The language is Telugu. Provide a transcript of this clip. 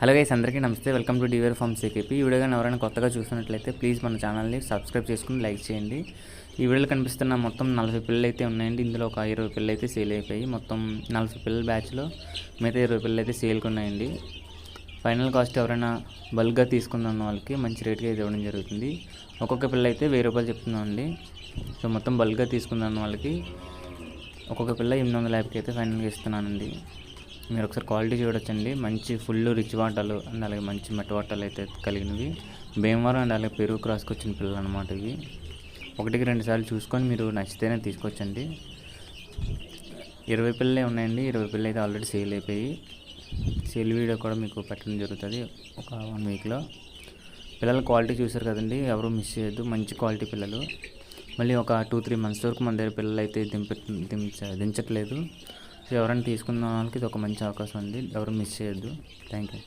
హలో గైస్, అందరికీ నమస్తే. వెల్కమ్ టు డివైర్ ఫార్మ్స్ ఏకేపీ. ఈ వీడియో కానీ ఎవరైనా కొత్తగా చూస్తున్నట్లయితే ప్లీజ్ మన ఛానల్ని సబ్స్క్రైబ్ చేసుకుని లైక్ చేయండి. ఈ వీడియోలో కనిపిస్తున్న మొత్తం 40 పిల్లలు అయితే ఉన్నాయండి. ఇందులో ఒక 20 పిల్లలు అయితే సేల్ అయిపోయి మొత్తం 40 పిల్లల బ్యాచ్లో మిగతా 20 పిల్లలు అయితే సేల్కి ఉన్నాయండి. ఫైనల్ కాస్ట్ ఎవరైనా బల్క్గా తీసుకుందాం వాళ్ళకి మంచి రేట్గా అయితే ఇవ్వడం జరుగుతుంది. ఒక్కొక్క పిల్ల అయితే 1000 రూపాయలు చెప్తున్నామండి. సో మొత్తం బల్క్గా తీసుకుందాం వాళ్ళకి ఒక్కొక్క పిల్ల 850కి అయితే ఫైనల్గా ఇస్తున్నానండి. మీరు ఒకసారి క్వాలిటీ చూడొచ్చండి. మంచి ఫుల్ రిచ్ వాటాలు అండ్ అలాగే మంచి మెట్ట వాటాలు అయితే కలిగినవి భీమవరం అండ్ అలాగే పెరుగు క్రాస్కి వచ్చిన పిల్లలు అనమాట. ఇవి 1-2 సార్లు చూసుకొని మీరు నచ్చితేనే తీసుకొచ్చండి. 20 పిల్లలే ఉన్నాయండి. 20 పిల్లలు అయితే ఆల్రెడీ సేల్ అయిపోయి సేల్ వీడియో కూడా మీకు పెట్టడం జరుగుతుంది ఒక 1 వీక్లో. పిల్లల క్వాలిటీ చూసారు కదండి, ఎవరు మిస్ చేయొద్దు. మంచి క్వాలిటీ పిల్లలు. మళ్ళీ ఒక 2-3 మంత్స్ వరకు మన దగ్గర పిల్లలు అయితే దించట్లేదు. సో ఎవరైనా తీసుకున్న వాళ్ళకి ఇది ఒక మంచి అవకాశం అండి. ఎవరు మిస్ చేయొద్దు. Thank you.